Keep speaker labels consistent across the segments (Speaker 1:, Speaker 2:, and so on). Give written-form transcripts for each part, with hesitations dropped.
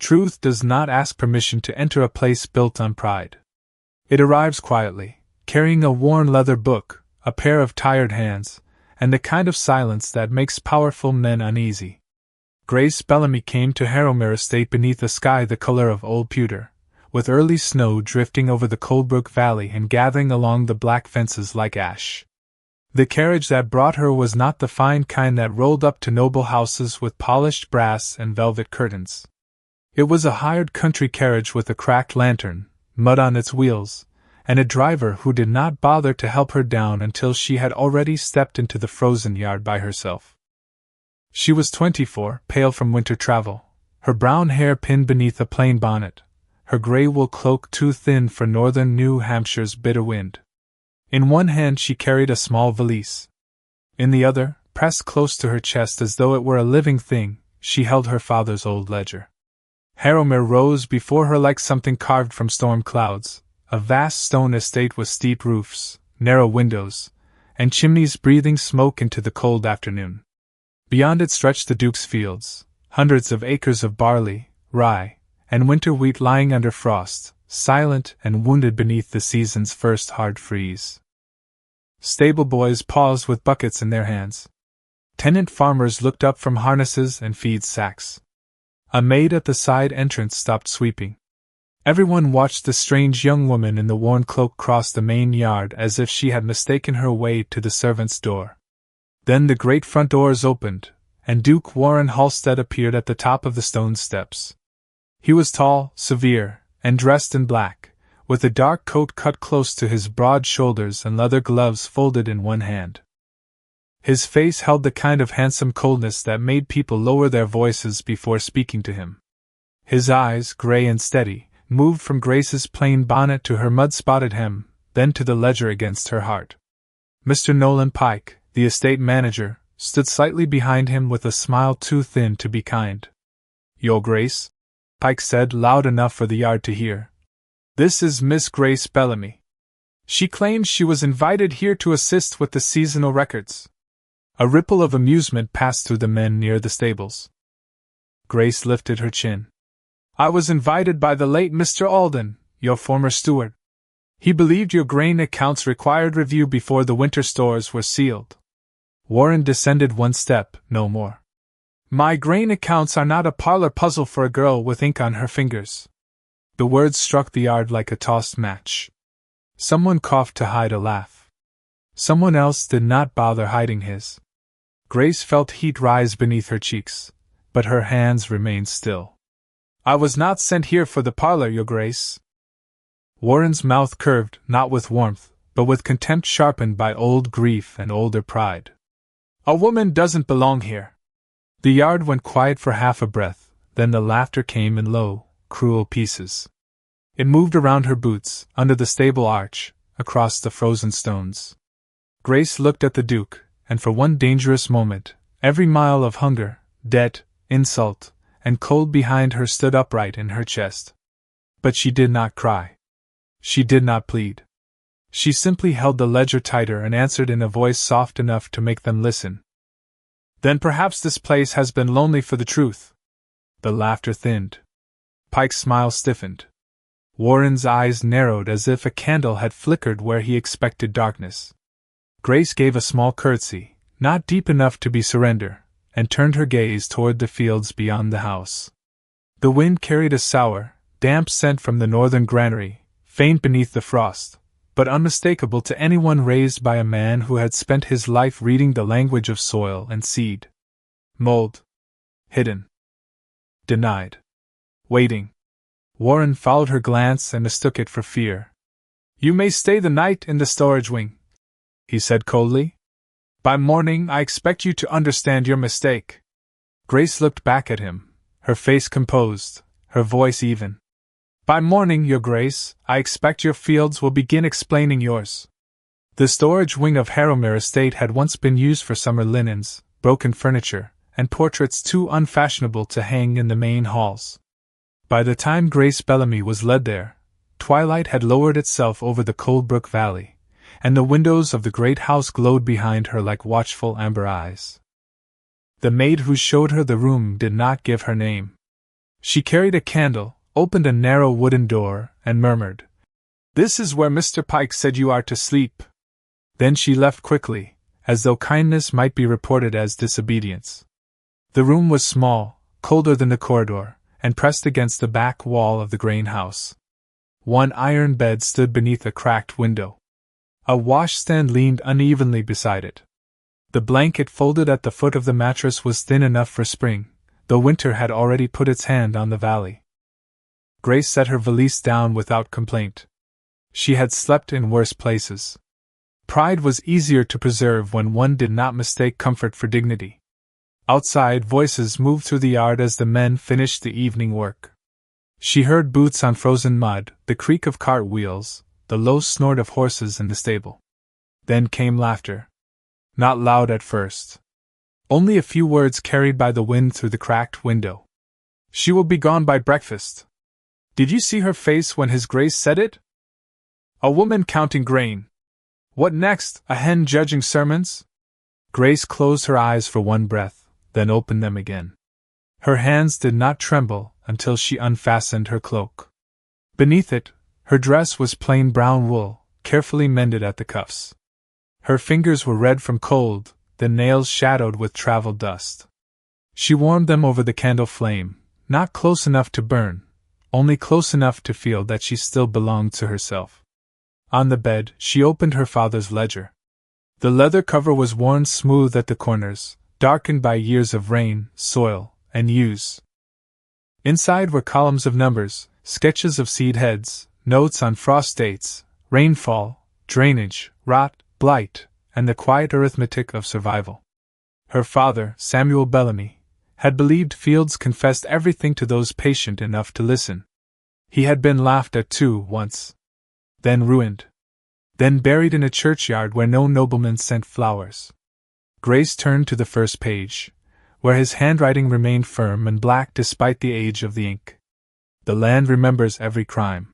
Speaker 1: Truth does not ask permission to enter a place built on pride. It arrives quietly, carrying a worn leather book, a pair of tired hands, and the kind of silence that makes powerful men uneasy. Grace Bellamy came to Heroine Estate beneath a sky the color of old pewter, with early snow drifting over the Coldbrook Valley and gathering along the black fences like ash. The carriage that brought her was not the fine kind that rolled up to noble houses with polished brass and velvet curtains. It was a hired country carriage with a cracked lantern, mud on its wheels, and a driver who did not bother to help her down until she had already stepped into the frozen yard by herself. She was 24, pale from winter travel, her brown hair pinned beneath a plain bonnet, her gray wool cloak too thin for northern New Hampshire's bitter wind. In one hand she carried a small valise. In the other, pressed close to her chest as though it were a living thing, she held her father's old ledger. Heroine rose before her like something carved from storm clouds, a vast stone estate with steep roofs, narrow windows, and chimneys breathing smoke into the cold afternoon. Beyond it stretched the Duke's fields, hundreds of acres of barley, rye, and winter wheat lying under frost, silent and wounded beneath the season's first hard freeze. Stable boys paused with buckets in their hands. Tenant farmers looked up from harnesses and feed sacks. A maid at the side entrance stopped sweeping. Everyone watched the strange young woman in the worn cloak cross the main yard as if she had mistaken her way to the servants' door. Then the great front doors opened, and Duke Warren Halstead appeared at the top of the stone steps. He was tall, severe, and dressed in black, with a dark coat cut close to his broad shoulders and leather gloves folded in one hand. His face held the kind of handsome coldness that made people lower their voices before speaking to him. His eyes, gray and steady, moved from Grace's plain bonnet to her mud-spotted hem, then to the ledger against her heart. Mr. Nolan Pike, the estate manager, stood slightly behind him with a smile too thin to be kind. "Your Grace," Pike said loud enough for the yard to hear. "This is Miss Grace Bellamy. She claims she was invited here to assist with the seasonal records." A ripple of amusement passed through the men near the stables. Grace lifted her chin. "I was invited by the late Mr. Alden, your former steward. He believed your grain accounts required review before the winter stores were sealed." Warren descended one step, no more. "My grain accounts are not a parlor puzzle for a girl with ink on her fingers." The words struck the yard like a tossed match. Someone coughed to hide a laugh. Someone else did not bother hiding his. Grace felt heat rise beneath her cheeks, but her hands remained still. "I was not sent here for the parlor, Your Grace." Warren's mouth curved, not with warmth, but with contempt sharpened by old grief and older pride. "A woman doesn't belong here." The yard went quiet for half a breath, then the laughter came in low, cruel pieces. It moved around her boots, under the stable arch, across the frozen stones. Grace looked at the Duke, and for one dangerous moment, every mile of hunger, debt, insult, and cold behind her stood upright in her chest. But she did not cry. She did not plead. She simply held the ledger tighter and answered in a voice soft enough to make them listen. "Then perhaps this place has been lonely for the truth." The laughter thinned. Pike's smile stiffened. Warren's eyes narrowed as if a candle had flickered where he expected darkness. Grace gave a small curtsy, not deep enough to be surrender, and turned her gaze toward the fields beyond the house. The wind carried a sour, damp scent from the northern granary, faint beneath the frost, but unmistakable to anyone raised by a man who had spent his life reading the language of soil and seed. Mold. Hidden. Denied. Waiting. Warren followed her glance and mistook it for fear. "You may stay the night in the storage wing," he said coldly. "By morning I expect you to understand your mistake." Grace looked back at him, her face composed, her voice even. "By morning, Your Grace, I expect your fields will begin explaining yours." The storage wing of Heroine Estate had once been used for summer linens, broken furniture, and portraits too unfashionable to hang in the main halls. By the time Grace Bellamy was led there, twilight had lowered itself over the Coldbrook Valley, and the windows of the great house glowed behind her like watchful amber eyes. The maid who showed her the room did not give her name. She carried a candle, opened a narrow wooden door, and murmured, "This is where Mr. Pike said you are to sleep." Then she left quickly, as though kindness might be reported as disobedience. The room was small, colder than the corridor, and pressed against the back wall of the grain house. One iron bed stood beneath a cracked window. A washstand leaned unevenly beside it. The blanket folded at the foot of the mattress was thin enough for spring, though winter had already put its hand on the valley. Grace set her valise down without complaint. She had slept in worse places. Pride was easier to preserve when one did not mistake comfort for dignity. Outside, voices moved through the yard as the men finished the evening work. She heard boots on frozen mud, the creak of cart wheels, the low snort of horses in the stable. Then came laughter. Not loud at first. Only a few words carried by the wind through the cracked window. "She will be gone by breakfast. Did you see her face when His Grace said it? A woman counting grain. What next, a hen judging sermons?" Grace closed her eyes for one breath, then opened them again. Her hands did not tremble until she unfastened her cloak. Beneath it, her dress was plain brown wool, carefully mended at the cuffs. Her fingers were red from cold, the nails shadowed with travel dust. She warmed them over the candle flame, not close enough to burn, only close enough to feel that she still belonged to herself. On the bed, she opened her father's ledger. The leather cover was worn smooth at the corners, darkened by years of rain, soil, and use. Inside were columns of numbers, sketches of seed heads, notes on frost dates, rainfall, drainage, rot, blight, and the quiet arithmetic of survival. Her father, Samuel Bellamy, had believed Fields confessed everything to those patient enough to listen. He had been laughed at too, once. Then ruined. Then buried in a churchyard where no nobleman sent flowers. Grace turned to the first page, where his handwriting remained firm and black despite the age of the ink. "The land remembers every crime."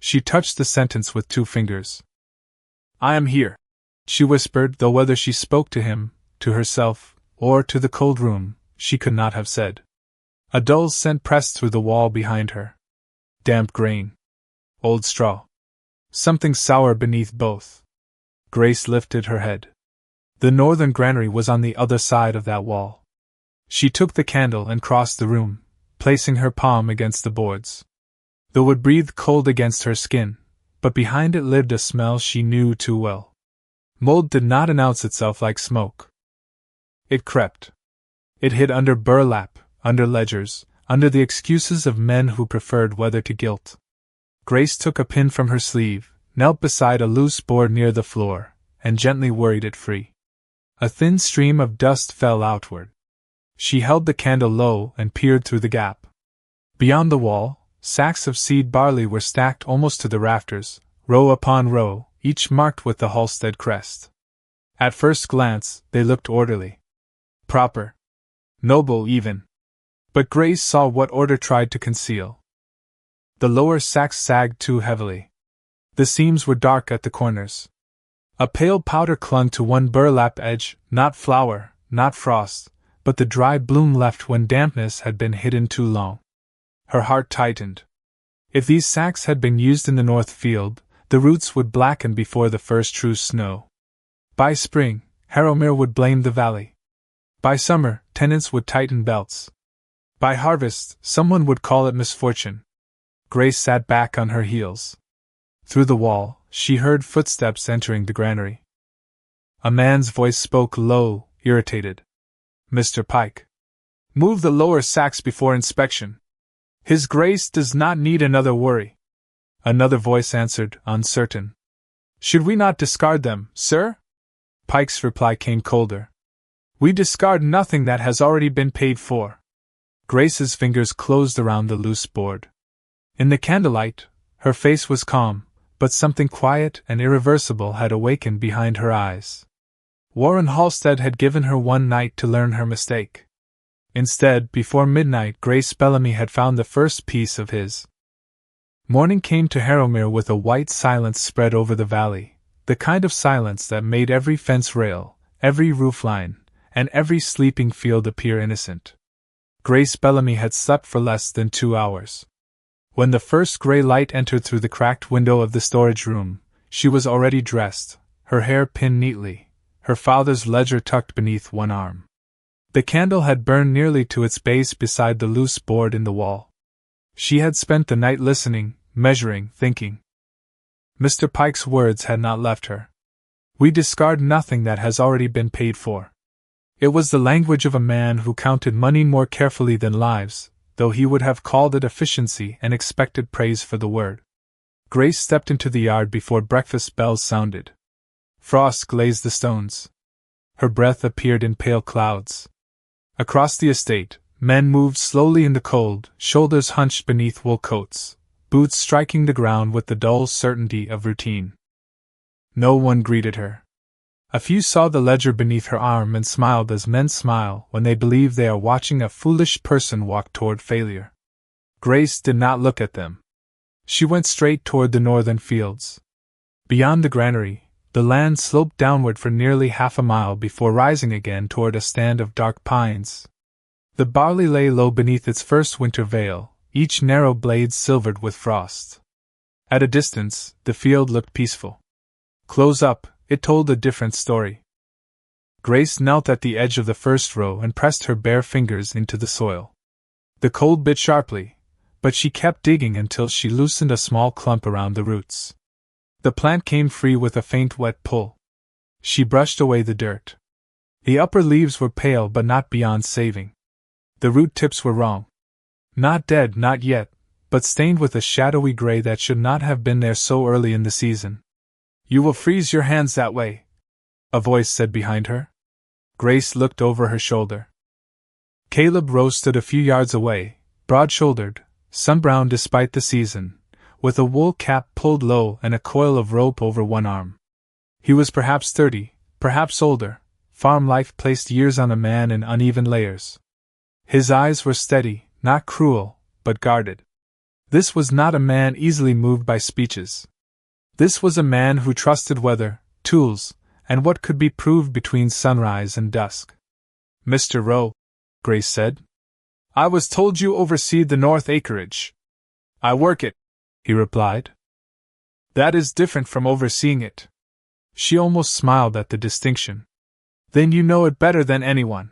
Speaker 1: She touched the sentence with 2 fingers. "I am here," she whispered, though whether she spoke to him, to herself, or to the cold room, she could not have said. A dull scent pressed through the wall behind her. Damp grain. Old straw. Something sour beneath both. Grace lifted her head. The northern granary was on the other side of that wall. She took the candle and crossed the room, placing her palm against the boards. The wood breathed cold against her skin, but behind it lived a smell she knew too well. Mold did not announce itself like smoke. It crept. It hid under burlap, under ledgers, under the excuses of men who preferred weather to guilt. Grace took a pin from her sleeve, knelt beside a loose board near the floor, and gently worried it free. A thin stream of dust fell outward. She held the candle low and peered through the gap. Beyond the wall, sacks of seed barley were stacked almost to the rafters, row upon row, each marked with the Halstead crest. At first glance, they looked orderly. Proper. Noble, even. But Grace saw what order tried to conceal. The lower sacks sagged too heavily. The seams were dark at the corners. A pale powder clung to one burlap edge, not flour, not frost, but the dry bloom left when dampness had been hidden too long. Her heart tightened. If these sacks had been used in the north field, the roots would blacken before the first true snow. By spring, Harrowmere would blame the valley. By summer, tenants would tighten belts. By harvest, someone would call it misfortune. Grace sat back on her heels. Through the wall, she heard footsteps entering the granary. A man's voice spoke low, irritated. "Mr. Pike. Move the lower sacks before inspection. His Grace does not need another worry." Another voice answered, uncertain. "Should we not discard them, sir?" Pike's reply came colder. "We discard nothing that has already been paid for." Grace's fingers closed around the loose board. In the candlelight, her face was calm, but something quiet and irreversible had awakened behind her eyes. Warren Halstead had given her one night to learn her mistake. Instead, before midnight, Grace Bellamy had found the first piece of his. Morning came to Harrowmere with a white silence spread over the valley, the kind of silence that made every fence rail, every roofline, and every sleeping field appear innocent. Grace Bellamy had slept for less than 2 hours. When the first gray light entered through the cracked window of the storage room, she was already dressed, her hair pinned neatly, her father's ledger tucked beneath one arm. The candle had burned nearly to its base beside the loose board in the wall. She had spent the night listening, measuring, thinking. Mr. Pike's words had not left her. We discard nothing that has already been paid for. It was the language of a man who counted money more carefully than lives, though he would have called it efficiency and expected praise for the word. Grace stepped into the yard before breakfast bells sounded. Frost glazed the stones. Her breath appeared in pale clouds. Across the estate, men moved slowly in the cold, shoulders hunched beneath wool coats, boots striking the ground with the dull certainty of routine. No one greeted her. A few saw the ledger beneath her arm and smiled as men smile when they believe they are watching a foolish person walk toward failure. Grace did not look at them. She went straight toward the northern fields. Beyond the granary, the land sloped downward for nearly half a mile before rising again toward a stand of dark pines. The barley lay low beneath its first winter veil, each narrow blade silvered with frost. At a distance, the field looked peaceful. Close up, it told a different story. Grace knelt at the edge of the first row and pressed her bare fingers into the soil. The cold bit sharply, but she kept digging until she loosened a small clump around the roots. The plant came free with a faint wet pull. She brushed away the dirt. The upper leaves were pale but not beyond saving. The root tips were wrong. Not dead, not yet, but stained with a shadowy gray that should not have been there so early in the season. You will freeze your hands that way, a voice said behind her. Grace looked over her shoulder. Caleb Rose stood a few yards away, broad-shouldered, sun-browned despite the season, with a wool cap pulled low and a coil of rope over one arm. He was perhaps 30, perhaps older, farm life placed years on a man in uneven layers. His eyes were steady, not cruel, but guarded. This was not a man easily moved by speeches. This was a man who trusted weather, tools, and what could be proved between sunrise and dusk. Mr. Rowe, Grace said. I was told you oversee the north acreage. I work it, he replied. That is different from overseeing it. She almost smiled at the distinction. Then you know it better than anyone.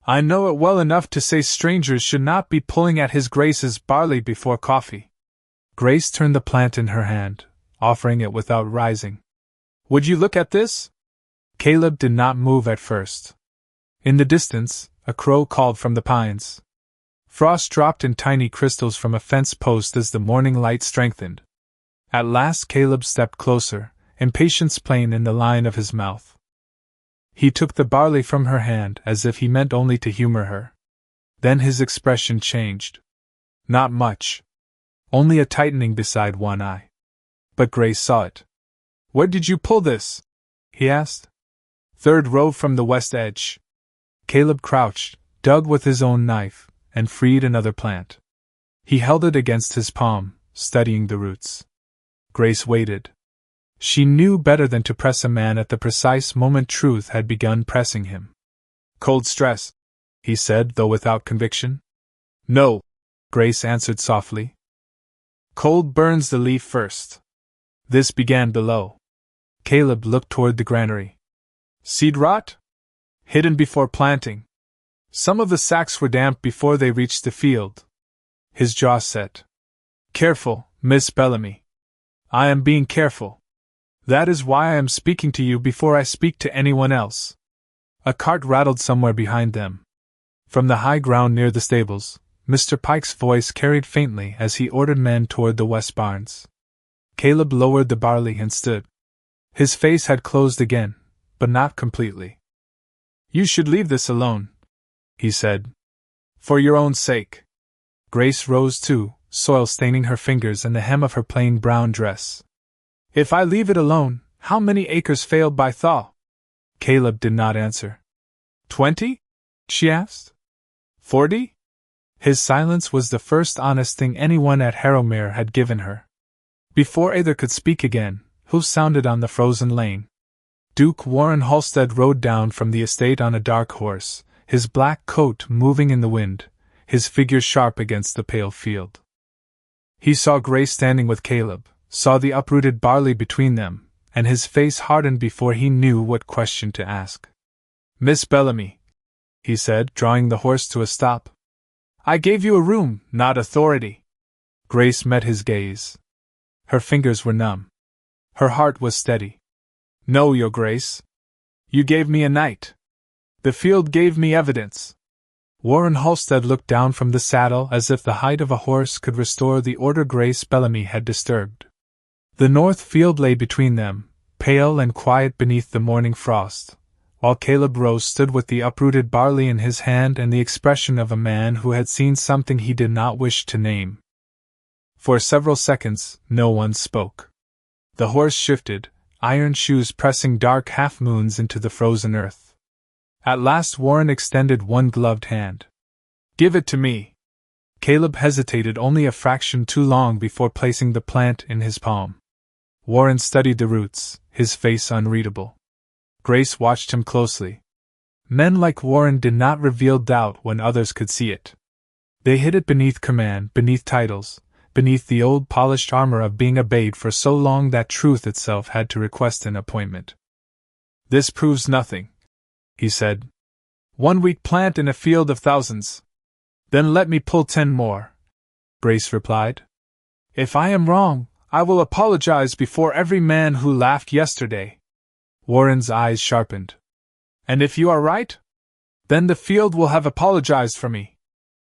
Speaker 1: I know it well enough to say strangers should not be pulling at His Grace's barley before coffee. Grace turned the plant in her hand, offering it without rising. Would you look at this? Caleb did not move at first. In the distance, a crow called from the pines. Frost dropped in tiny crystals from a fence post as the morning light strengthened. At last Caleb stepped closer, impatience plain in the line of his mouth. He took the barley from her hand as if he meant only to humor her. Then his expression changed. Not much. Only a tightening beside one eye. But Grace saw it. Where did you pull this? He asked. Third row from the west edge. Caleb crouched, dug with his own knife, and freed another plant. He held it against his palm, studying the roots. Grace waited. She knew better than to press a man at the precise moment truth had begun pressing him. Cold stress, he said, though without conviction. No, Grace answered softly. Cold burns the leaf first. This began below. Caleb looked toward the granary. Seed rot? Hidden before planting. Some of the sacks were damp before they reached the field. His jaw set. Careful, Miss Bellamy. I am being careful. That is why I am speaking to you before I speak to anyone else. A cart rattled somewhere behind them. From the high ground near the stables, Mr. Pike's voice carried faintly as he ordered men toward the west barns. Caleb lowered the barley and stood. His face had closed again, but not completely. You should leave this alone, he said. For your own sake. Grace rose too, soil staining her fingers and the hem of her plain brown dress. If I leave it alone, how many acres failed by thaw? Caleb did not answer. 20? She asked. 40? His silence was the first honest thing anyone at Harrowmere had given her. Before either could speak again, hoofs sounded on the frozen lane. Duke Warren Halstead rode down from the estate on a dark horse, his black coat moving in the wind, his figure sharp against the pale field. He saw Grace standing with Caleb, saw the uprooted barley between them, and his face hardened before he knew what question to ask. "Miss Bellamy," he said, drawing the horse to a stop. "I gave you a room, not authority." Grace met his gaze. Her fingers were numb. Her heart was steady. "No, Your Grace. You gave me a night. The field gave me evidence." Warren Halstead looked down from the saddle as if the height of a horse could restore the order Grace Bellamy had disturbed. The north field lay between them, pale and quiet beneath the morning frost, while Caleb Rose stood with the uprooted barley in his hand and the expression of a man who had seen something he did not wish to name. For several seconds, no one spoke. The horse shifted, iron shoes pressing dark half-moons into the frozen earth. At last Warren extended one gloved hand. "Give it to me." Caleb hesitated only a fraction too long before placing the plant in his palm. Warren studied the roots, his face unreadable. Grace watched him closely. Men like Warren did not reveal doubt when others could see it. They hid it beneath command, beneath titles, beneath the old polished armor of being obeyed for so long that truth itself had to request an appointment. "This proves nothing," he said. "One weak plant in a field of thousands." "Then let me pull 10 more," Grace replied. "If I am wrong, I will apologize before every man who laughed yesterday." Warren's eyes sharpened. "And if you are right? Then the field will have apologized for me."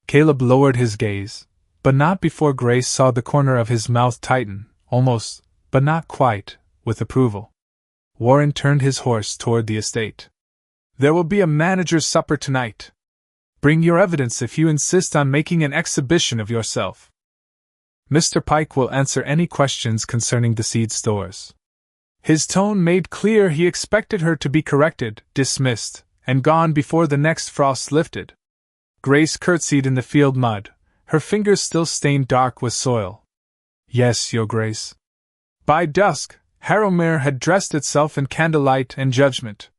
Speaker 1: Caleb lowered his gaze, but not before Grace saw the corner of his mouth tighten, almost, but not quite, with approval. Warren turned his horse toward the estate. "There will be a manager's supper tonight. Bring your evidence if you insist on making an exhibition of yourself. Mr. Pike will answer any questions concerning the seed stores." His tone made clear he expected her to be corrected, dismissed, and gone before the next frost lifted. Grace curtsied in the field mud, her fingers still stained dark with soil. "Yes, Your Grace." By dusk, Harrowmere had dressed itself in candlelight and judgment.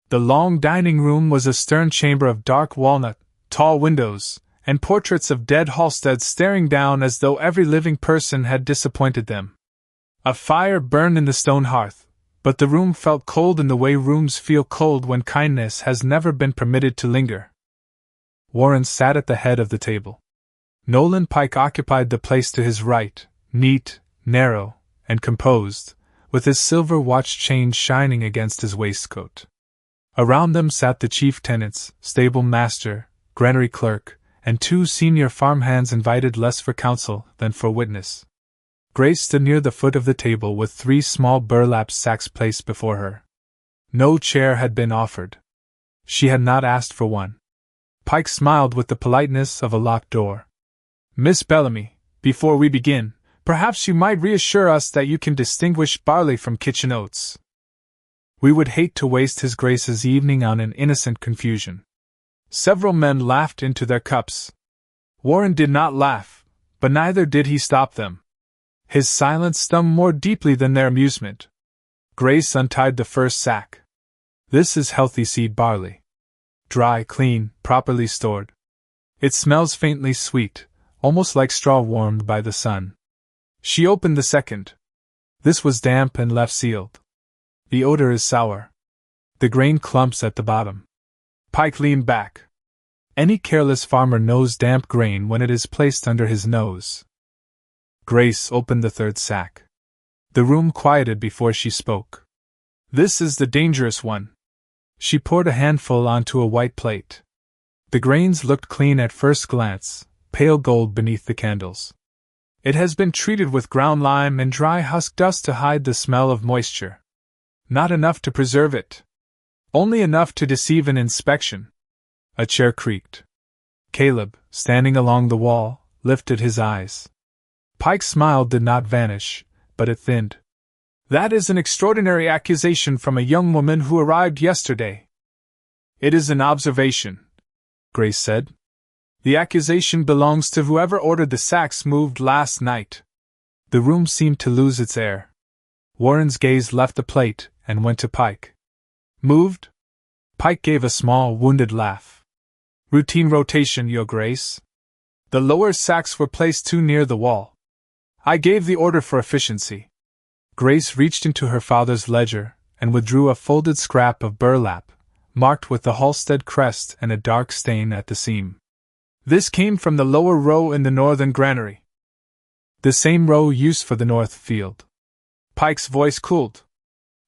Speaker 1: The long dining room was a stern chamber of dark walnut, tall windows, and portraits of dead Halsteads staring down as though every living person had disappointed them. A fire burned in the stone hearth, but the room felt cold in the way rooms feel cold when kindness has never been permitted to linger. Warren sat at the head of the table. Nolan Pike occupied the place to his right, neat, narrow, and composed, with his silver watch chain shining against his waistcoat. Around them sat the chief tenants, stable master, granary clerk, and 2 senior farmhands invited less for counsel than for witness. Grace stood near the foot of the table with 3 small burlap sacks placed before her. No chair had been offered. She had not asked for one. Pike smiled with the politeness of a locked door. "Miss Bellamy, before we begin, perhaps you might reassure us that you can distinguish barley from kitchen oats." We would hate to waste His Grace's evening on an innocent confusion. Several men laughed into their cups. Warren did not laugh, but neither did he stop them. His silence stung more deeply than their amusement. Grace untied the first sack. "This is healthy seed barley. Dry, clean, properly stored. It smells faintly sweet, almost like straw warmed by the sun." She opened the second. This was damp and left sealed. "The odor is sour. The grain clumps at the bottom." Pike leaned back. Any careless farmer knows damp grain when it is placed under his nose. Grace opened the third sack. The room quieted before she spoke. "This is the dangerous one." She poured a handful onto a white plate. The grains looked clean at first glance, pale gold beneath the candles. "It has been treated with ground lime and dry husk dust to hide the smell of moisture. Not enough to preserve it. Only enough to deceive an inspection." A chair creaked. Caleb, standing along the wall, lifted his eyes. Pike's smile did not vanish, but it thinned. "That is an extraordinary accusation from a young woman who arrived yesterday." "It is an observation," Grace said. "The accusation belongs to whoever ordered the sacks moved last night." The room seemed to lose its air. Warren's gaze left the plate and went to Pike. "Moved?" Pike gave a small, wounded laugh. "Routine rotation, Your Grace," The lower sacks were placed too near the wall. I gave the order for efficiency. Grace reached into her father's ledger and withdrew a folded scrap of burlap, marked with the Halstead crest and a dark stain at the seam. This came from the lower row in the northern granary. The same row used for the north field. Pike's voice cooled.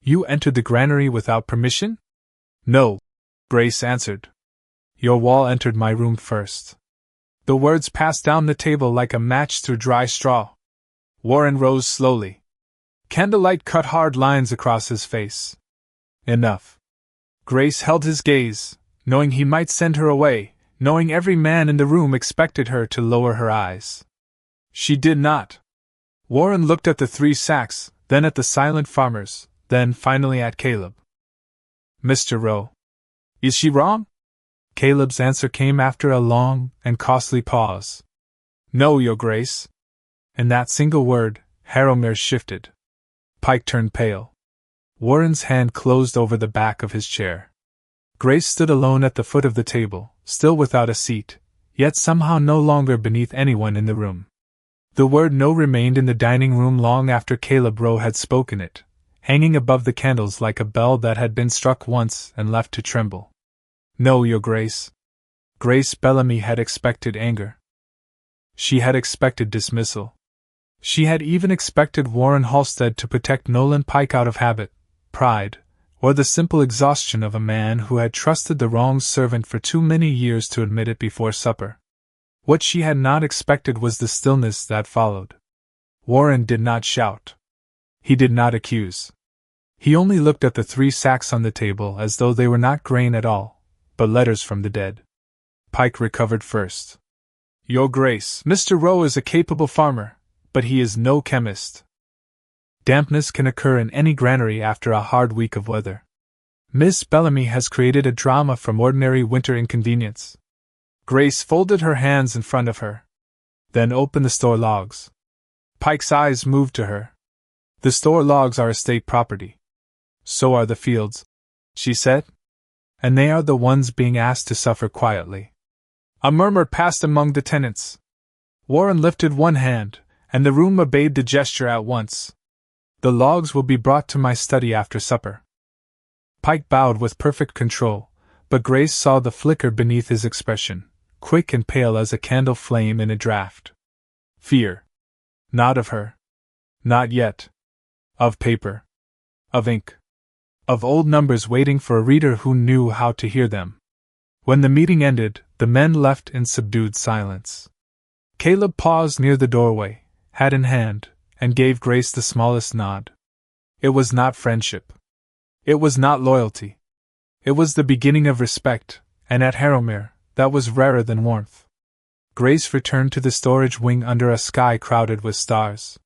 Speaker 1: You entered the granary without permission? No, Grace answered. Your wall entered my room first. The words passed down the table like a match through dry straw. Warren rose slowly. Candlelight cut hard lines across his face. Enough. Grace held his gaze, knowing he might send her away, knowing every man in the room expected her to lower her eyes. She did not. Warren looked at the 3 sacks, then at the silent farmers, then finally at Caleb. Mr. Rowe. Is she wrong? Caleb's answer came after a long and costly pause. No, Your Grace. In that single word, Harrowmere shifted. Pike turned pale. Warren's hand closed over the back of his chair. Grace stood alone at the foot of the table, still without a seat, yet somehow no longer beneath anyone in the room. The word no remained in the dining room long after Caleb Rowe had spoken it, hanging above the candles like a bell that had been struck once and left to tremble. No, Your Grace. Grace Bellamy had expected anger. She had expected dismissal. She had even expected Warren Halstead to protect Nolan Pike out of habit, pride, or the simple exhaustion of a man who had trusted the wrong servant for too many years to admit it before supper. What she had not expected was the stillness that followed. Warren did not shout. He did not accuse. He only looked at the 3 sacks on the table as though they were not grain at all, but letters from the dead. Pike recovered first. Your Grace, Mr. Rowe is a capable farmer, but he is no chemist. Dampness can occur in any granary after a hard week of weather. Miss Bellamy has created a drama from ordinary winter inconvenience. Grace folded her hands in front of her. Then opened the store logs. Pike's eyes moved to her. The store logs are estate property. So are the fields, she said. And they are the ones being asked to suffer quietly. A murmur passed among the tenants. Warren lifted one hand, and the room obeyed the gesture at once. The logs will be brought to my study after supper. Pike bowed with perfect control, but Grace saw the flicker beneath his expression, quick and pale as a candle flame in a draught. Fear. Not of her. Not yet. Of paper. Of ink. Of old numbers waiting for a reader who knew how to hear them. When the meeting ended, the men left in subdued silence. Caleb paused near the doorway, hat in hand, and gave Grace the smallest nod. It was not friendship. It was not loyalty. It was the beginning of respect, and at Harrowmere, that was rarer than warmth. Grace returned to the storage wing under a sky crowded with stars.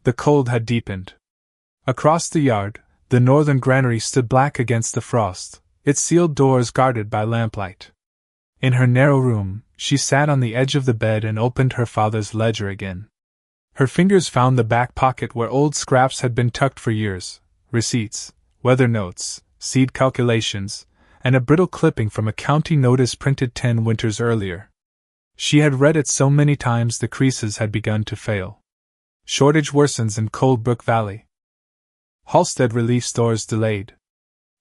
Speaker 1: The cold had deepened. Across the yard, the northern granary stood black against the frost, its sealed doors guarded by lamplight. In her narrow room, she sat on the edge of the bed and opened her father's ledger again. Her fingers found the back pocket where old scraps had been tucked for years, receipts, weather notes, seed calculations, and a brittle clipping from a county notice printed 10 winters earlier. She had read it so many times the creases had begun to fail. Shortage worsens in Coldbrook Valley. Halstead relief stores delayed.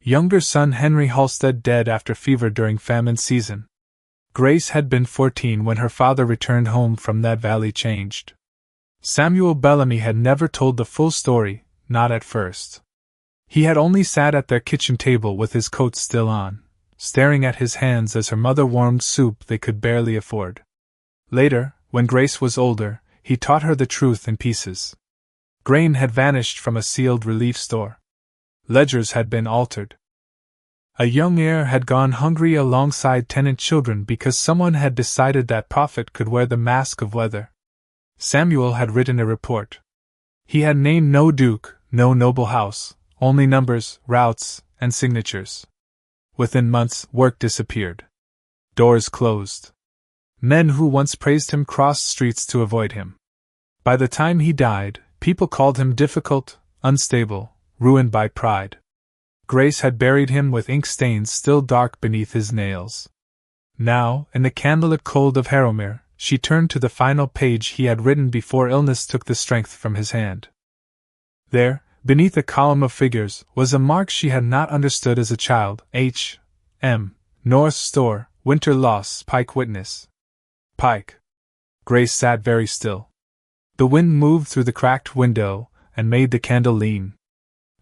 Speaker 1: Younger son Henry Halstead dead after fever during famine season. Grace had been 14 when her father returned home from that valley changed. Samuel Bellamy had never told the full story, not at first. He had only sat at their kitchen table with his coat still on, staring at his hands as her mother warmed soup they could barely afford. Later, when Grace was older, he taught her the truth in pieces. Grain had vanished from a sealed relief store. Ledgers had been altered. A young heir had gone hungry alongside tenant children because someone had decided that prophet could wear the mask of weather. Samuel had written a report. He had named no duke, no noble house, only numbers, routes, and signatures. Within months, work disappeared. Doors closed. Men who once praised him crossed streets to avoid him. By the time he died, people called him difficult, unstable, ruined by pride. Grace had buried him with ink stains still dark beneath his nails. Now, in the candlelit cold of Harrowmere, she turned to the final page he had written before illness took the strength from his hand. There, beneath a column of figures, was a mark she had not understood as a child: H.M. North Store, Winter Loss, Pike Witness. Pike. Grace sat very still. The wind moved through the cracked window and made the candle lean.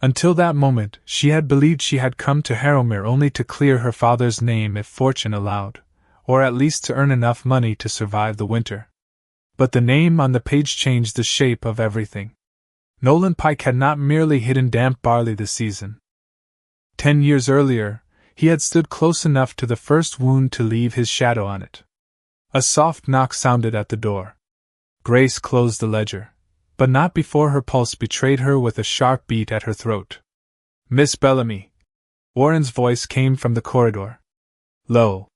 Speaker 1: Until that moment, she had believed she had come to Harrowmere only to clear her father's name if fortune allowed, or at least to earn enough money to survive the winter. But the name on the page changed the shape of everything. Nolan Pike had not merely hidden damp barley this season. 10 years earlier, he had stood close enough to the first wound to leave his shadow on it. A soft knock sounded at the door. Grace closed the ledger, but not before her pulse betrayed her with a sharp beat at her throat. "Miss Bellamy." Warren's voice came from the corridor. Low.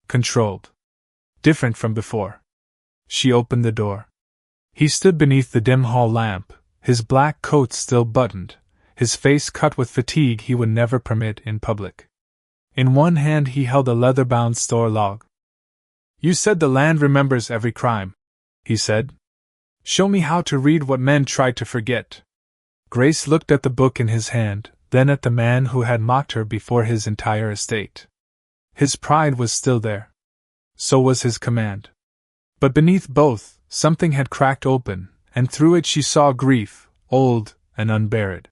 Speaker 1: Controlled. Different from before. She opened the door. He stood beneath the dim hall lamp, his black coat still buttoned, his face cut with fatigue he would never permit in public. In one hand he held a leather-bound store log. "You said the land remembers every crime," he said. "Show me how to read what men try to forget." Grace looked at the book in his hand, then at the man who had mocked her before his entire estate. His pride was still there. So was his command. But beneath both, something had cracked open, and through it she saw grief, old and unburied.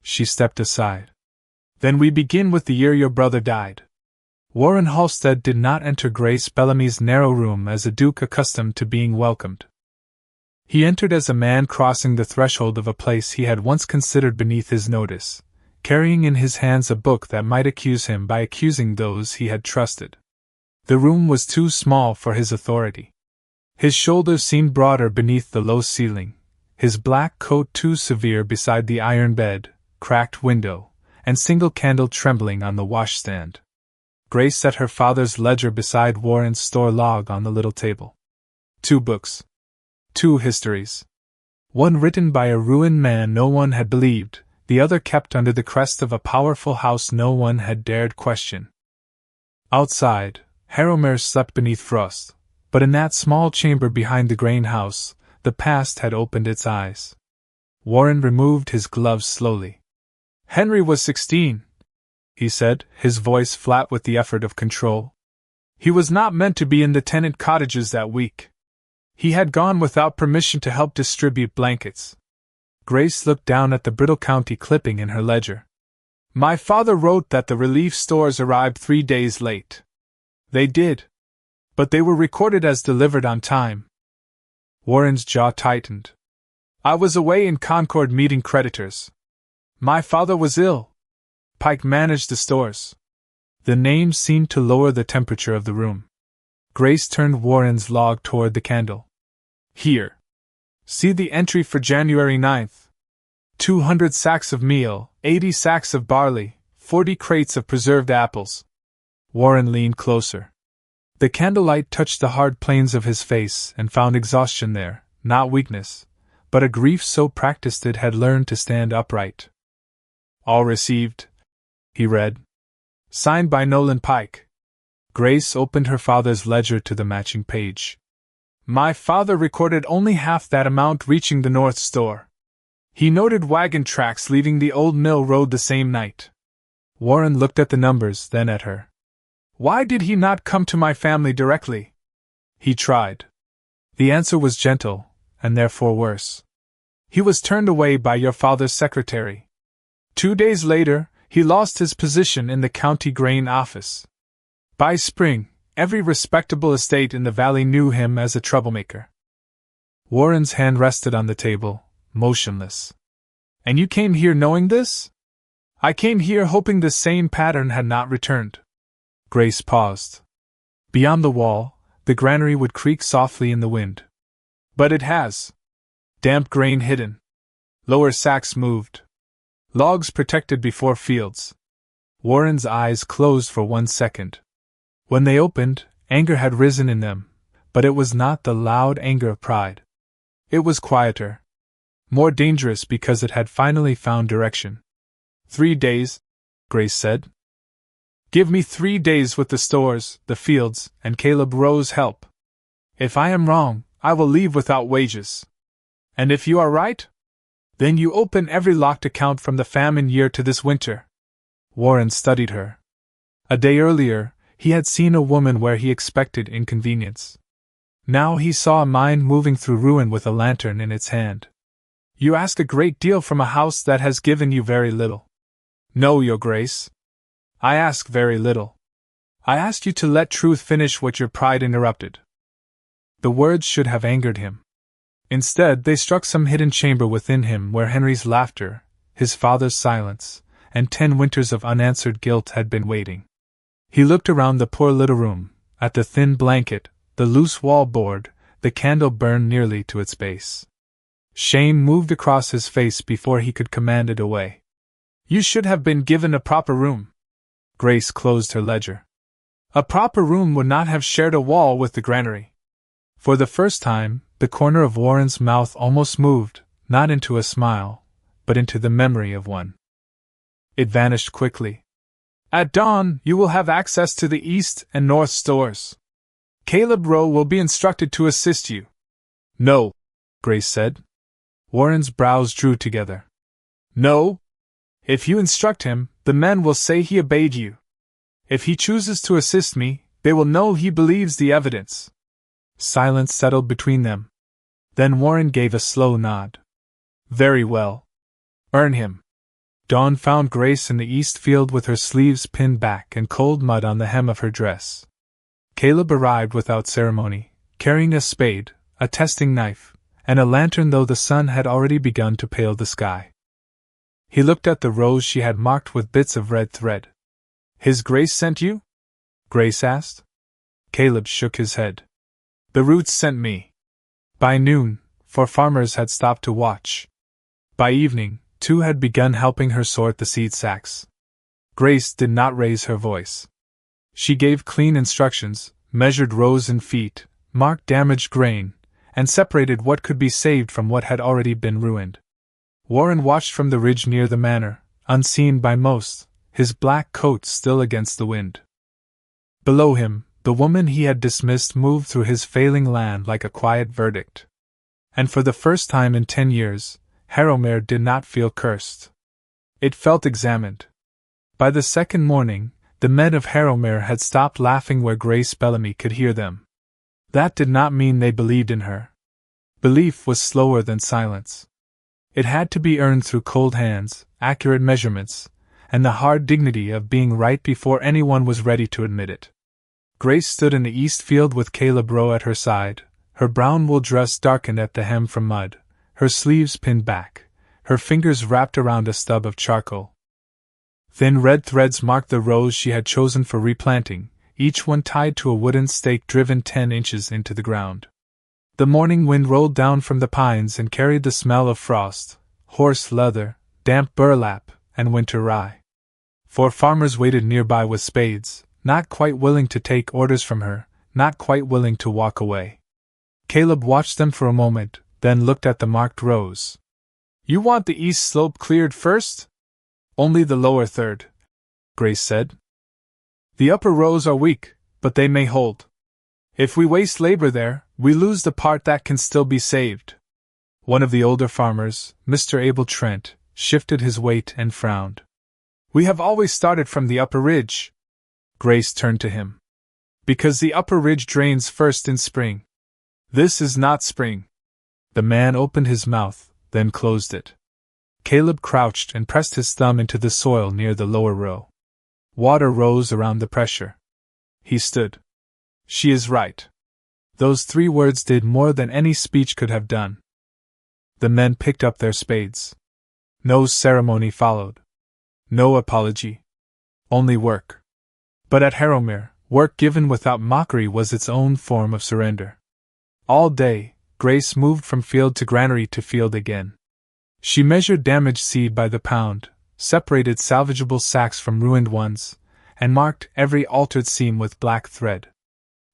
Speaker 1: She stepped aside. "Then we begin with the year your brother died." Warren Halstead did not enter Grace Bellamy's narrow room as a duke accustomed to being welcomed. He entered as a man crossing the threshold of a place he had once considered beneath his notice, carrying in his hands a book that might accuse him by accusing those he had trusted. The room was too small for his authority. His shoulders seemed broader beneath the low ceiling, his black coat too severe beside the iron bed, cracked window, and single candle trembling on the washstand. Grace set her father's ledger beside Warren's store log on the little table. 2 books. 2 histories. One written by a ruined man no one had believed, the other kept under the crest of a powerful house no one had dared question. Outside, Harrowmere slept beneath frost, but in that small chamber behind the grain house, the past had opened its eyes. Warren removed his gloves slowly. "Henry was 16, he said, his voice flat with the effort of control. "He was not meant to be in the tenant cottages that week. He had gone without permission to help distribute blankets." Grace looked down at the brittle county clipping in her ledger. "My father wrote that the relief stores arrived 3 days late. They did. But they were recorded as delivered on time." Warren's jaw tightened. "I was away in Concord meeting creditors. My father was ill. Pike managed the stores." The name seemed to lower the temperature of the room. Grace turned Warren's log toward the candle. "Here. See the entry for January 9th. 200 sacks of meal, 80 sacks of barley, 40 crates of preserved apples." Warren leaned closer. The candlelight touched the hard planes of his face and found exhaustion there, not weakness, but a grief so practiced it had learned to stand upright. "All received," he read. "Signed by Nolan Pike." Grace opened her father's ledger to the matching page. "My father recorded only half that amount reaching the North Store. He noted wagon tracks leaving the old mill road the same night." Warren looked at the numbers, then at her. "Why did he not come to my family directly?" "He tried." The answer was gentle, and therefore worse. "He was turned away by your father's secretary. 2 days later, he lost his position in the county grain office. By spring, every respectable estate in the valley knew him as a troublemaker." Warren's hand rested on the table, motionless. "And you came here knowing this?" "I came here hoping the same pattern had not returned." Grace paused. Beyond the wall, the granary would creak softly in the wind. "But it has. Damp grain hidden. Lower sacks moved. Logs protected before fields." Warren's eyes closed for 1 second. When they opened, anger had risen in them, but it was not the loud anger of pride. It was quieter. More dangerous because it had finally found direction. 3 days, Grace said. "Give me 3 days with the stores, the fields, and Caleb Rowe's help. If I am wrong, I will leave without wages. And if you are right? Then you open every locked account from the famine year to this winter. Warren studied her. A day earlier, he had seen a woman where he expected inconvenience. Now he saw a mind moving through ruin with a lantern in its hand. You ask a great deal from a house that has given you very little. No, Your Grace. I ask very little. I ask you to let truth finish what your pride interrupted. The words should have angered him. Instead, they struck some hidden chamber within him where Henry's laughter, his father's silence, and 10 winters of unanswered guilt had been waiting. He looked around the poor little room, at the thin blanket, the loose wall board, the candle burned nearly to its base. Shame moved across his face before he could command it away. You should have been given a proper room. Grace closed her ledger. A proper room would not have shared a wall with the granary. For the first time, the corner of Warren's mouth almost moved, not into a smile, but into the memory of one. It vanished quickly. At dawn, you will have access to the east and north stores. Caleb Rowe will be instructed to assist you. No, Grace said. Warren's brows drew together. No? If you instruct him, the men will say he obeyed you. If he chooses to assist me, they will know he believes the evidence. Silence settled between them. Then Warren gave a slow nod. Very well. Earn him. Dawn found Grace in the east field with her sleeves pinned back and cold mud on the hem of her dress. Caleb arrived without ceremony, carrying a spade, a testing knife, and a lantern, though the sun had already begun to pale the sky. He looked at the rows she had marked with bits of red thread. His Grace sent you? Grace asked. Caleb shook his head. The roots sent me. By noon, 4 farmers had stopped to watch. By evening, 2 had begun helping her sort the seed sacks. Grace did not raise her voice. She gave clean instructions, measured rows in feet, marked damaged grain, and separated what could be saved from what had already been ruined. Warren watched from the ridge near the manor, unseen by most, his black coat still against the wind. Below him, the woman he had dismissed moved through his failing land like a quiet verdict. And for the first time in 10 years, Harrowmere did not feel cursed. It felt examined. By the second morning, the men of Harrowmere had stopped laughing where Grace Bellamy could hear them. That did not mean they believed in her. Belief was slower than silence. It had to be earned through cold hands, accurate measurements, and the hard dignity of being right before anyone was ready to admit it. Grace stood in the east field with Caleb Rowe at her side, her brown wool dress darkened at the hem from mud, her sleeves pinned back, her fingers wrapped around a stub of charcoal. Thin red threads marked the rows she had chosen for replanting, each one tied to a wooden stake driven 10 inches into the ground. The morning wind rolled down from the pines and carried the smell of frost, horse leather, damp burlap, and winter rye. 4 farmers waited nearby with spades, not quite willing to take orders from her, not quite willing to walk away. Caleb watched them for a moment, then looked at the marked rows. You want the east slope cleared first? Only the lower third, Grace said. The upper rows are weak, but they may hold. If we waste labor there, we lose the part that can still be saved. One of the older farmers, Mr. Abel Trent, shifted his weight and frowned. We have always started from the upper ridge. Grace turned to him. Because the upper ridge drains first in spring. This is not spring. The man opened his mouth, then closed it. Caleb crouched and pressed his thumb into the soil near the lower row. Water rose around the pressure. He stood. She is right. Those 3 words did more than any speech could have done. The men picked up their spades. No ceremony followed. No apology. Only work. But at Harrowmere, work given without mockery was its own form of surrender. All day, Grace moved from field to granary to field again. She measured damaged seed by the pound, separated salvageable sacks from ruined ones, and marked every altered seam with black thread.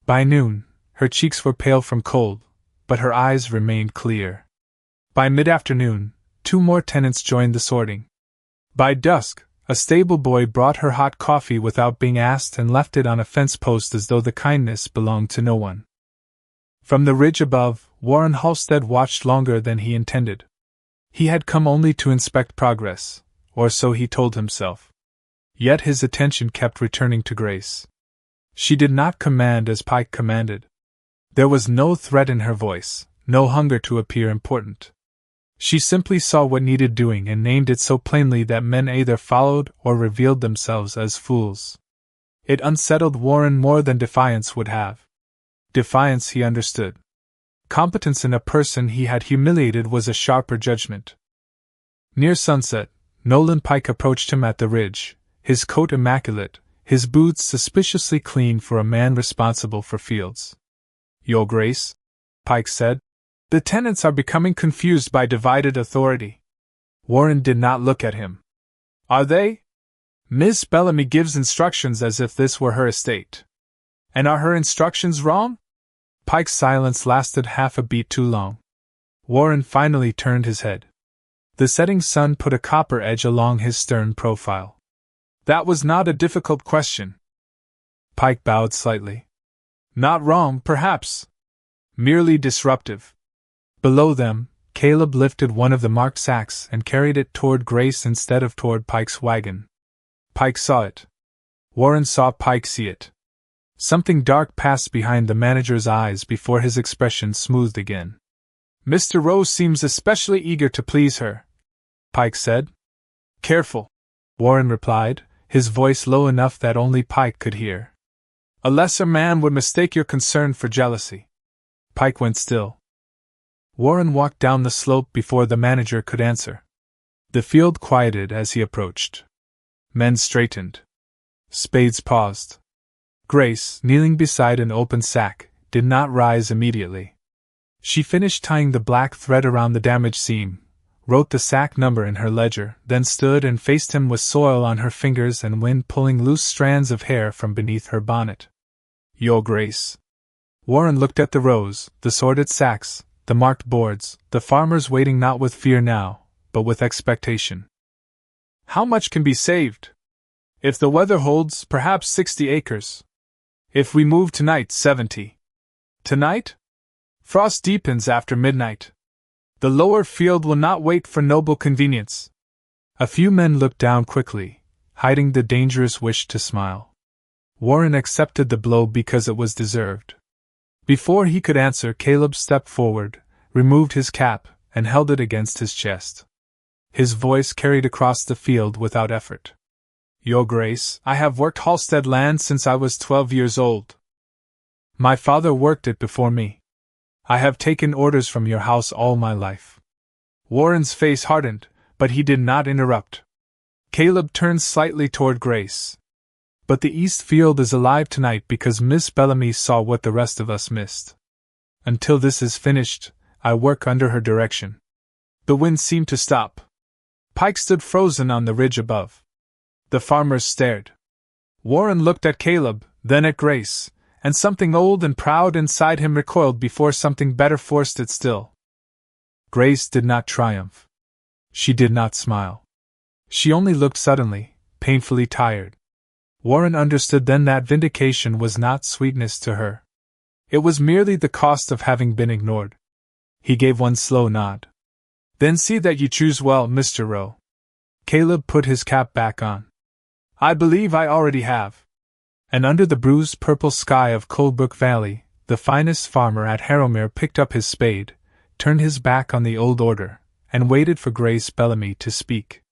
Speaker 1: By noon, her cheeks were pale from cold, but her eyes remained clear. By mid-afternoon, 2 more tenants joined the sorting. By dusk, a stable boy brought her hot coffee without being asked and left it on a fence post as though the kindness belonged to no one. From the ridge above, Warren Halstead watched longer than he intended. He had come only to inspect progress, or so he told himself. Yet his attention kept returning to Grace. She did not command as Pike commanded. There was no threat in her voice, no hunger to appear important. She simply saw what needed doing and named it so plainly that men either followed or revealed themselves as fools. It unsettled Warren more than defiance would have. Defiance he understood. Competence in a person he had humiliated was a sharper judgment. Near sunset, Nolan Pike approached him at the ridge, his coat immaculate, his boots suspiciously clean for a man responsible for fields. "Your Grace," Pike said, "the tenants are becoming confused by divided authority." Warren did not look at him. "Are they? Miss Bellamy gives instructions as if this were her estate. And are her instructions wrong?" Pike's silence lasted half a beat too long. Warren finally turned his head. The setting sun put a copper edge along his stern profile. "That was not a difficult question." Pike bowed slightly. "Not wrong, perhaps. Merely disruptive." Below them, Caleb lifted one of the marked sacks and carried it toward Grace instead of toward Pike's wagon. Pike saw it. Warren saw Pike see it. Something dark passed behind the manager's eyes before his expression smoothed again. "Mr. Rowe seems especially eager to please her," Pike said. "Careful," Warren replied, his voice low enough that only Pike could hear. "A lesser man would mistake your concern for jealousy." Pike went still. Warren walked down the slope before the manager could answer. The field quieted as he approached. Men straightened. Spades paused. Grace, kneeling beside an open sack, did not rise immediately. She finished tying the black thread around the damaged seam, wrote the sack number in her ledger, then stood and faced him with soil on her fingers and wind pulling loose strands of hair from beneath her bonnet. "Your Grace." Warren looked at the rows, the sorted sacks, the marked boards, the farmers waiting not with fear now, but with expectation. "How much can be saved?" "If the weather holds, perhaps 60 acres. If we move tonight, 70. Tonight? Frost deepens after midnight. The lower field will not wait for noble convenience." A few men looked down quickly, hiding the dangerous wish to smile. Warren accepted the blow because it was deserved. Before he could answer, Caleb stepped forward, removed his cap, and held it against his chest. His voice carried across the field without effort. "Your Grace, I have worked Halstead land since I was 12 years old. My father worked it before me. I have taken orders from your house all my life." Warren's face hardened, but he did not interrupt. Caleb turned slightly toward Grace. "But the east field is alive tonight because Miss Bellamy saw what the rest of us missed. Until this is finished, I work under her direction." The wind seemed to stop. Pike stood frozen on the ridge above. The farmers stared. Warren looked at Caleb, then at Grace, and something old and proud inside him recoiled before something better forced it still. Grace did not triumph. She did not smile. She only looked suddenly, painfully tired. Warren understood then that vindication was not sweetness to her. It was merely the cost of having been ignored. He gave one slow nod. "Then see that you choose well, Mr. Rowe." Caleb put his cap back on. "I believe I already have." And under the bruised purple sky of Coldbrook Valley, the finest farmer at Harrowmere picked up his spade, turned his back on the old order, and waited for Grace Bellamy to speak.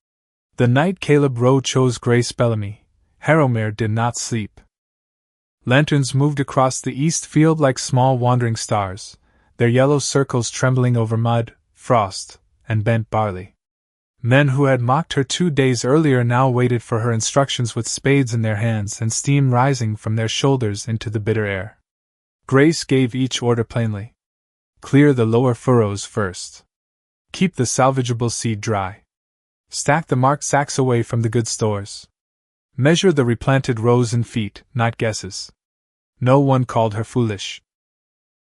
Speaker 1: The night Caleb Rowe chose Grace Bellamy, Harrowmere did not sleep. Lanterns moved across the east field like small wandering stars, their yellow circles trembling over mud, frost, and bent barley. Men who had mocked her 2 days earlier now waited for her instructions with spades in their hands and steam rising from their shoulders into the bitter air. Grace gave each order plainly. Clear the lower furrows first. Keep the salvageable seed dry. Stack the marked sacks away from the good stores. Measure the replanted rows in feet, not guesses. No one called her foolish.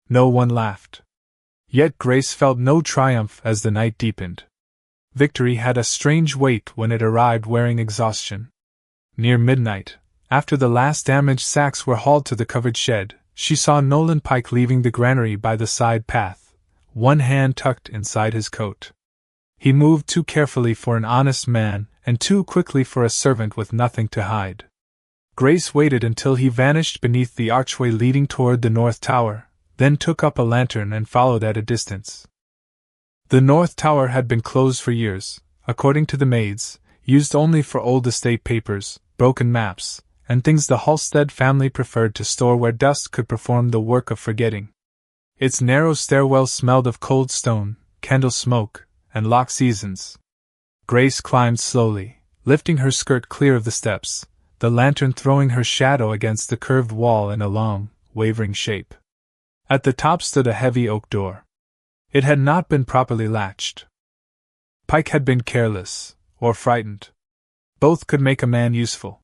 Speaker 1: No one laughed. Yet Grace felt no triumph as the night deepened. Victory had a strange weight when it arrived wearing exhaustion. Near midnight, after the last damaged sacks were hauled to the covered shed, she saw Nolan Pike leaving the granary by the side path, one hand tucked inside his coat. He moved too carefully for an honest man, and too quickly for a servant with nothing to hide. Grace waited until he vanished beneath the archway leading toward the North Tower, then took up a lantern and followed at a distance. The North Tower had been closed for years, according to the maids, used only for old estate papers, broken maps, and things the Halstead family preferred to store where dust could perform the work of forgetting. Its narrow stairwell smelled of cold stone, candle smoke, and locked seasons. Grace climbed slowly, lifting her skirt clear of the steps, the lantern throwing her shadow against the curved wall in a long, wavering shape. At the top stood a heavy oak door. It had not been properly latched. Pike had been careless, or frightened. Both could make a man useful.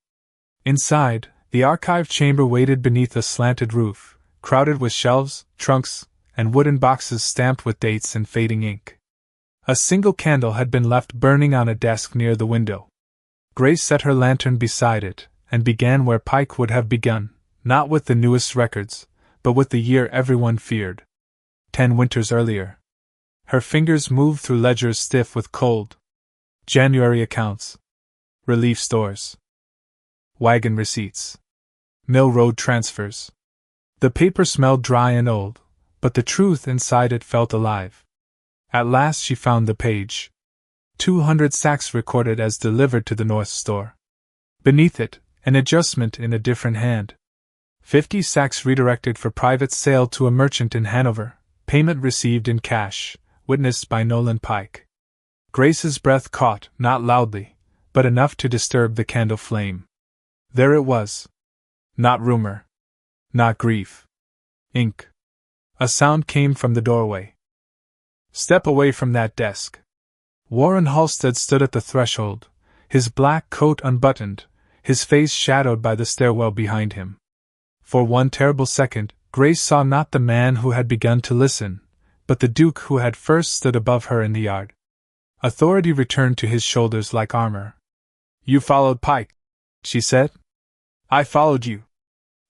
Speaker 1: Inside, the archive chamber waited beneath a slanted roof, crowded with shelves, trunks, and wooden boxes stamped with dates and fading ink. A single candle had been left burning on a desk near the window. Grace set her lantern beside it, and began where Pike would have begun, not with the newest records, but with the year everyone feared. 10 winters earlier. Her fingers moved through ledgers stiff with cold. January accounts. Relief stores. Wagon receipts. Mill road transfers. The paper smelled dry and old, but the truth inside it felt alive. At last she found the page. 200 sacks recorded as delivered to the North Store. Beneath it, an adjustment in a different hand. 50 sacks redirected for private sale to a merchant in Hanover, payment received in cash, witnessed by Nolan Pike. Grace's breath caught, not loudly, but enough to disturb the candle flame. There it was. Not rumor. Not grief. Ink. A sound came from the doorway. Step away from that desk. Warren Halstead stood at the threshold, his black coat unbuttoned, his face shadowed by the stairwell behind him. For one terrible second, Grace saw not the man who had begun to listen, but the Duke who had first stood above her in the yard. Authority returned to his shoulders like armor. "You followed Pike," she said. "I followed you.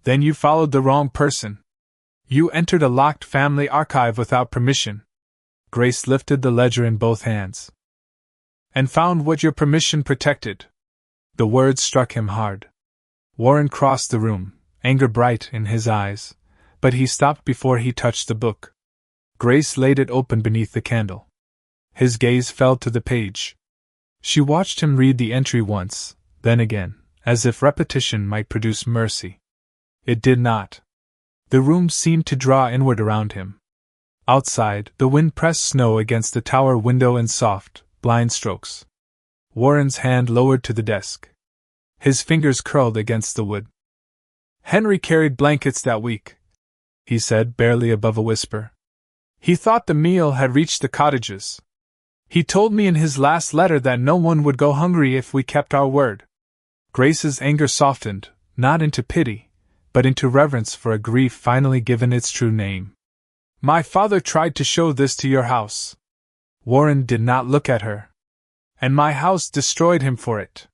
Speaker 1: Then you followed the wrong person. You entered a locked family archive without permission." Grace lifted the ledger in both hands. "And found what your permission protected." The words struck him hard. Warren crossed the room, anger bright in his eyes, but he stopped before he touched the book. Grace laid it open beneath the candle. His gaze fell to the page. She watched him read the entry once, then again, as if repetition might produce mercy. It did not. The room seemed to draw inward around him. Outside, the wind pressed snow against the tower window in soft, blind strokes. Warren's hand lowered to the desk. His fingers curled against the wood. "Henry carried blankets that week," he said, barely above a whisper. "He thought the meal had reached the cottages. He told me in his last letter that no one would go hungry if we kept our word." Grace's anger softened, not into pity, but into reverence for a grief finally given its true name. "My father tried to show this to your house." Warren did not look at her. "And my house destroyed him for it."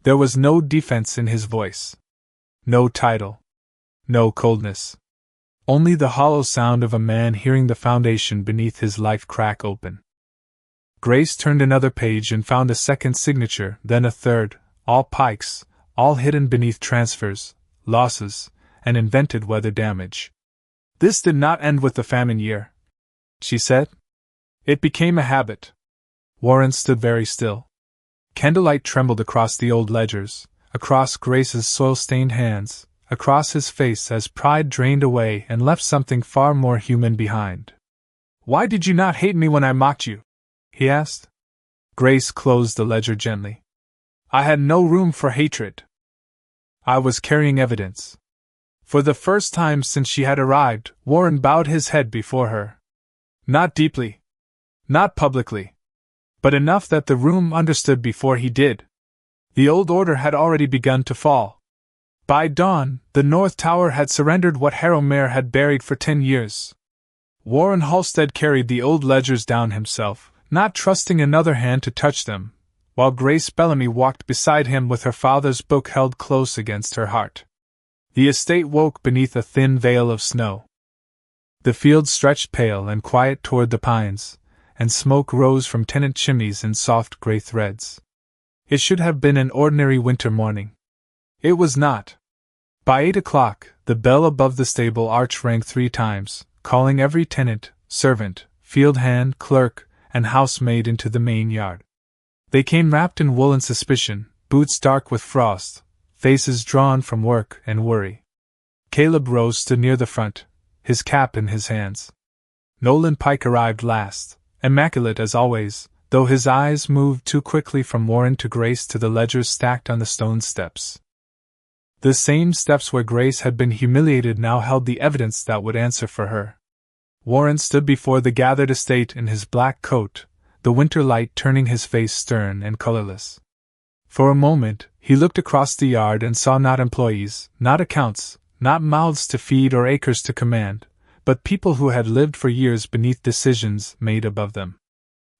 Speaker 1: There was no defense in his voice. No title. No coldness. Only the hollow sound of a man hearing the foundation beneath his life crack open. Grace turned another page and found a second signature, then a third, all Pike's, all hidden beneath transfers, losses, and invented weather damage. "This did not end with the famine year," she said. "It became a habit." Warren stood very still. Candlelight trembled across the old ledgers, across Grace's soil-stained hands, across his face as pride drained away and left something far more human behind. "Why did you not hate me when I mocked you?" he asked. Grace closed the ledger gently. "I had no room for hatred. I was carrying evidence." For the first time since she had arrived, Warren bowed his head before her. Not deeply. Not publicly. But enough that the room understood before he did. The old order had already begun to fall. By dawn, the North Tower had surrendered what Harrowmere had buried for 10 years. Warren Halstead carried the old ledgers down himself, not trusting another hand to touch them, while Grace Bellamy walked beside him with her father's book held close against her heart. The estate woke beneath a thin veil of snow. The fields stretched pale and quiet toward the pines, and smoke rose from tenant chimneys in soft gray threads. It should have been an ordinary winter morning. It was not. By 8 o'clock, the bell above the stable arch rang 3 times, calling every tenant, servant, field hand, clerk, and housemaid into the main yard. They came wrapped in wool and suspicion, boots dark with frost, faces drawn from work and worry. Caleb Rose stood near the front, his cap in his hands. Nolan Pike arrived last, immaculate as always, though his eyes moved too quickly from Warren to Grace to the ledgers stacked on the stone steps. The same steps where Grace had been humiliated now held the evidence that would answer for her. Warren stood before the gathered estate in his black coat, the winter light turning his face stern and colorless. For a moment, he looked across the yard and saw not employees, not accounts, not mouths to feed or acres to command, but people who had lived for years beneath decisions made above them.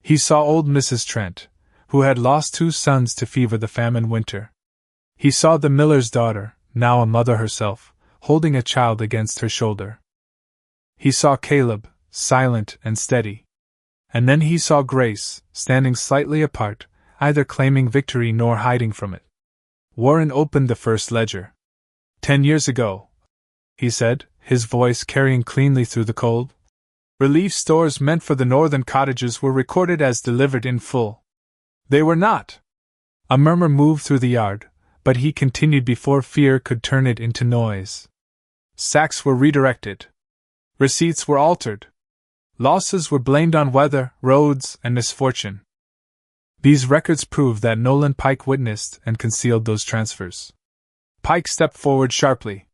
Speaker 1: He saw old Mrs. Trent, who had lost 2 sons to fever the famine winter. He saw the miller's daughter, now a mother herself, holding a child against her shoulder. He saw Caleb, silent and steady. And then he saw Grace, standing slightly apart, either claiming victory nor hiding from it. Warren opened the first ledger. 10 years ago, he said, his voice carrying cleanly through the cold, relief stores meant for the northern cottages were recorded as delivered in full. They were not. A murmur moved through the yard, but he continued before fear could turn it into noise. Sacks were redirected. Receipts were altered. Losses were blamed on weather, roads, and misfortune. These records prove that Nolan Pike witnessed and concealed those transfers. Pike stepped forward sharply.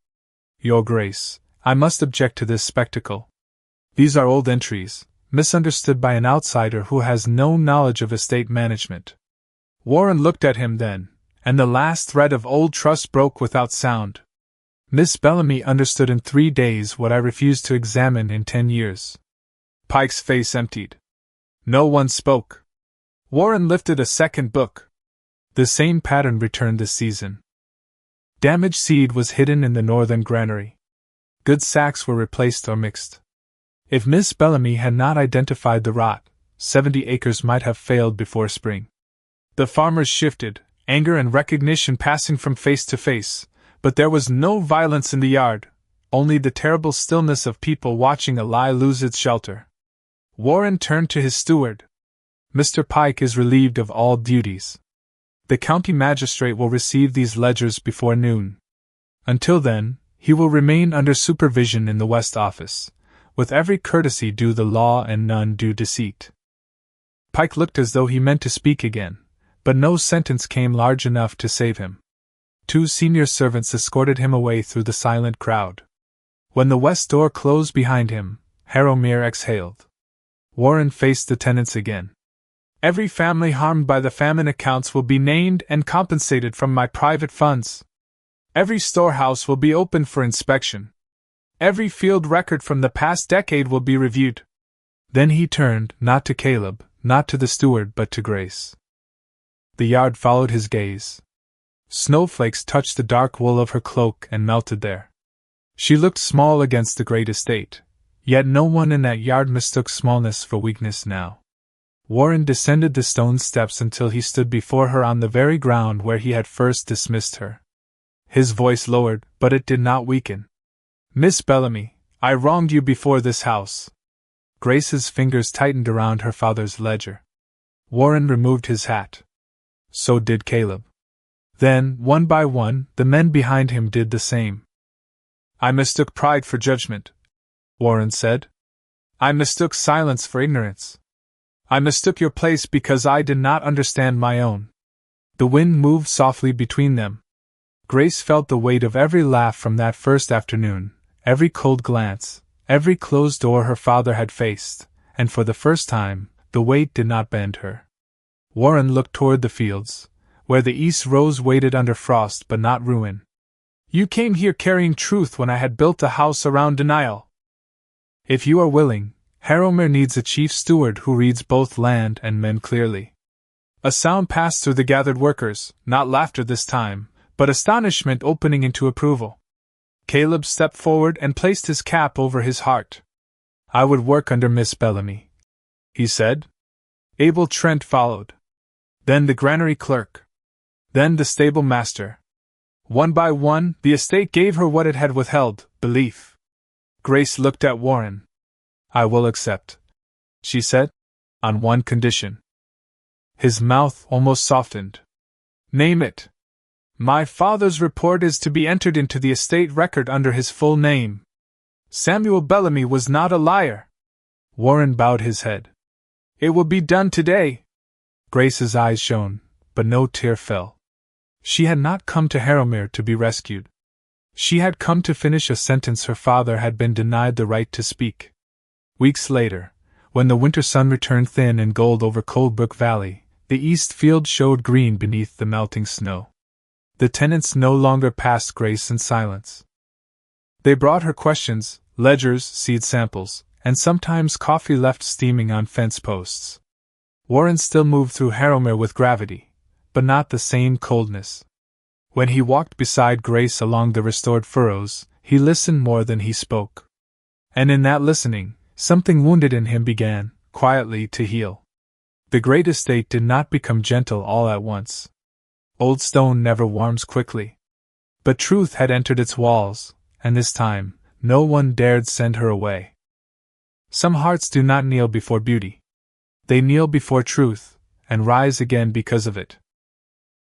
Speaker 1: Your Grace, I must object to this spectacle. These are old entries, misunderstood by an outsider who has no knowledge of estate management. Warren looked at him then, and the last thread of old trust broke without sound. Miss Bellamy understood in 3 days what I refused to examine in 10 years. Pike's face emptied. No one spoke. Warren lifted a second book. The same pattern returned this season. Damaged seed was hidden in the northern granary. Good sacks were replaced or mixed. If Miss Bellamy had not identified the rot, 70 acres might have failed before spring. The farmers shifted, anger and recognition passing from face to face, but there was no violence in the yard, only the terrible stillness of people watching a lie lose its shelter. Warren turned to his steward. Mr. Pike is relieved of all duties. The county magistrate will receive these ledgers before noon. Until then, he will remain under supervision in the West Office, with every courtesy due the law and none due deceit. Pike looked as though he meant to speak again, but no sentence came large enough to save him. 2 senior servants escorted him away through the silent crowd. When the west door closed behind him, Heroine exhaled. Warren faced the tenants again. Every family harmed by the famine accounts will be named and compensated from my private funds. Every storehouse will be opened for inspection. Every field record from the past decade will be reviewed. Then he turned, not to Caleb, not to the steward, but to Grace. The yard followed his gaze. Snowflakes touched the dark wool of her cloak and melted there. She looked small against the great estate, yet no one in that yard mistook smallness for weakness now. Warren descended the stone steps until he stood before her on the very ground where he had first dismissed her. His voice lowered, but it did not weaken. Miss Bellamy, I wronged you before this house. Grace's fingers tightened around her father's ledger. Warren removed his hat. So did Caleb. Then, one by one, the men behind him did the same. I mistook pride for judgment, Warren said. I mistook silence for ignorance. I mistook your place because I did not understand my own. The wind moved softly between them. Grace felt the weight of every laugh from that first afternoon, every cold glance, every closed door her father had faced, and for the first time, the weight did not bend her. Warren looked toward the fields, where the east rose waited under frost but not ruin. You came here carrying truth when I had built a house around denial. If you are willing, Heroine needs a chief steward who reads both land and men clearly. A sound passed through the gathered workers, not laughter this time, but astonishment opening into approval. Caleb stepped forward and placed his cap over his heart. "I would work under Miss Bellamy," he said. Abel Trent followed. Then the granary clerk. Then the stable master. One by one, the estate gave her what it had withheld, belief. Grace looked at Warren. "I will accept," she said, "on one condition." His mouth almost softened. "Name it." "My father's report is to be entered into the estate record under his full name. Samuel Bellamy was not a liar." Warren bowed his head. "It will be done today." Grace's eyes shone, but no tear fell. She had not come to Harrowmere to be rescued. She had come to finish a sentence her father had been denied the right to speak. Weeks later, when the winter sun returned thin and gold over Coldbrook Valley, the east field showed green beneath the melting snow. The tenants no longer passed Grace in silence. They brought her questions, ledgers, seed samples, and sometimes coffee left steaming on fence posts. Warren still moved through Harrowmere with gravity, but not the same coldness. When he walked beside Grace along the restored furrows, he listened more than he spoke. And in that listening, something wounded in him began, quietly, to heal. The great estate did not become gentle all at once. Old stone never warms quickly. But truth had entered its walls, and this time, no one dared send her away. Some hearts do not kneel before beauty. They kneel before truth, and rise again because of it.